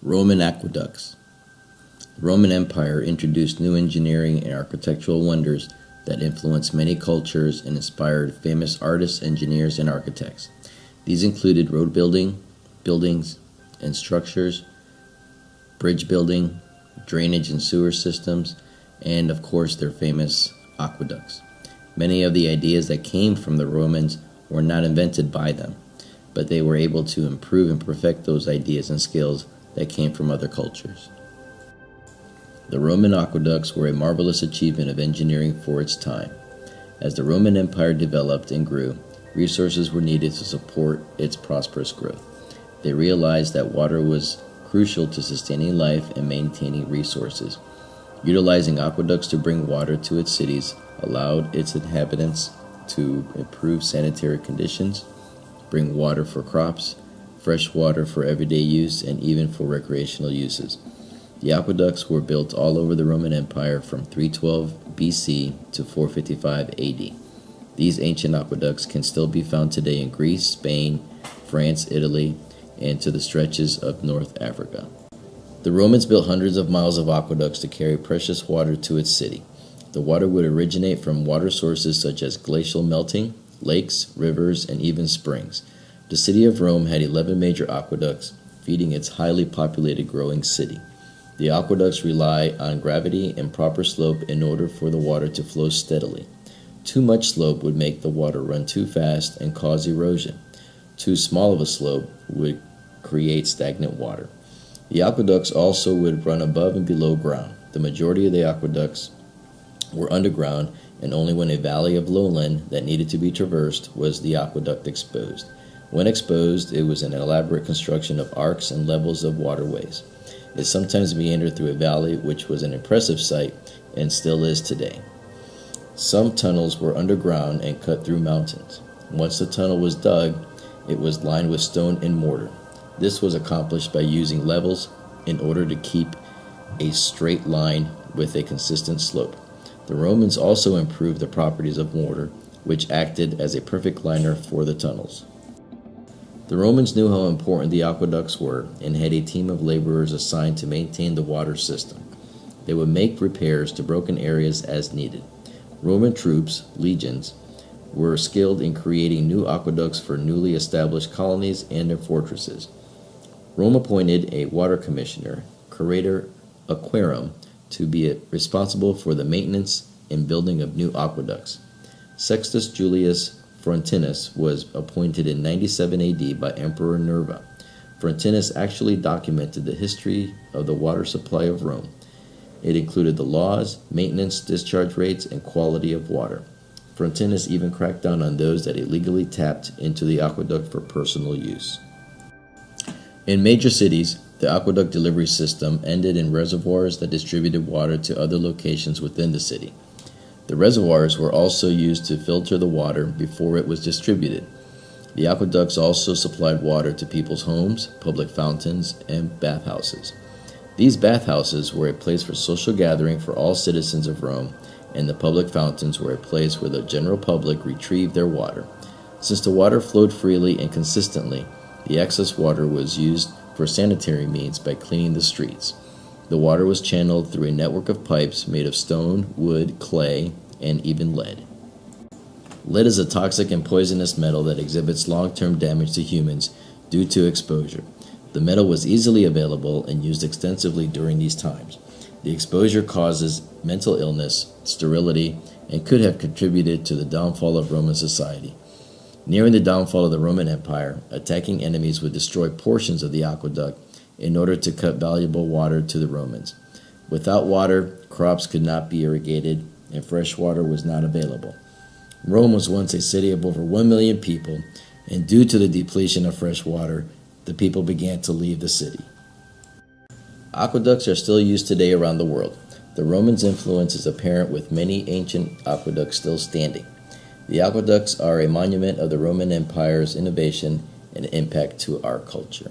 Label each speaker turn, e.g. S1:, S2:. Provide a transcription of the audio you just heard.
S1: Roman aqueducts. The Roman Empire introduced new engineering and architectural wonders that influenced many cultures and inspired famous artists, engineers, and architects. These included road buildings and structures, bridge building, drainage and sewer systems, and of course their famous aqueducts. Many of the ideas that came from the Romans were not invented by them, but they were able to improve and perfect those ideas and skills that came from other cultures. The Roman aqueducts were a marvelous achievement of engineering for its time. As the Roman Empire developed and grew, resources were needed to support its prosperous growth. They realized that water was crucial to sustaining life and maintaining resources. Utilizing aqueducts to bring water to its cities allowed its inhabitants to improve sanitary conditions, bring water for crops, fresh water for everyday use, and even for recreational uses. The aqueducts were built all over the Roman Empire from 312 BC to 455 AD. These ancient aqueducts can still be found today in Greece, Spain, France, Italy, and to the stretches of North Africa. The Romans built hundreds of miles of aqueducts to carry precious water to its city. The water would originate from water sources such as glacial melting, lakes, rivers, and even springs. The city of Rome had 11 major aqueducts, feeding its highly populated growing city. The aqueducts rely on gravity and proper slope in order for the water to flow steadily. Too much slope would make the water run too fast and cause erosion. Too small of a slope would create stagnant water. The aqueducts also would run above and below ground. The majority of the aqueducts were underground, and only when a valley of lowland that needed to be traversed was the aqueduct exposed. When exposed, it was an elaborate construction of arcs and levels of waterways. It sometimes meandered through a valley, which was an impressive sight and still is today. Some tunnels were underground and cut through mountains. Once the tunnel was dug, it was lined with stone and mortar. This was accomplished by using levels in order to keep a straight line with a consistent slope. The Romans also improved the properties of mortar, which acted as a perfect liner for the tunnels. The Romans knew how important the aqueducts were and had a team of laborers assigned to maintain the water system. They would make repairs to broken areas as needed. Roman troops, legions, were skilled in creating new aqueducts for newly established colonies and their fortresses. Rome appointed a water commissioner, curator aquarum, to be responsible for the maintenance and building of new aqueducts. Sextus Julius Frontinus was appointed in 97 AD by Emperor Nerva. Frontinus actually documented the history of the water supply of Rome. It included the laws, maintenance, discharge rates, and quality of water. Frontinus even cracked down on those that illegally tapped into the aqueduct for personal use. In major cities, the aqueduct delivery system ended in reservoirs that distributed water to other locations within the city. The reservoirs were also used to filter the water before it was distributed. The aqueducts also supplied water to people's homes, public fountains, and bathhouses. These bathhouses were a place for social gathering for all citizens of Rome, and the public fountains were a place where the general public retrieved their water. Since the water flowed freely and consistently, the excess water was used for sanitary means by cleaning the streets. The water was channeled through a network of pipes made of stone, wood, clay, and even lead. Lead is a toxic and poisonous metal that exhibits long-term damage to humans due to exposure. The metal was easily available and used extensively during these times. The exposure causes mental illness, sterility, and could have contributed to the downfall of Roman society. Nearing the downfall of the Roman Empire, attacking enemies would destroy portions of the aqueduct in order to cut valuable water to the Romans. Without water, crops could not be irrigated, and fresh water was not available. Rome was once a city of over 1 million people, and due to the depletion of fresh water, the people began to leave the city. Aqueducts are still used today around the world. The Romans' influence is apparent with many ancient aqueducts still standing. The aqueducts are a monument of the Roman Empire's innovation and impact to our culture.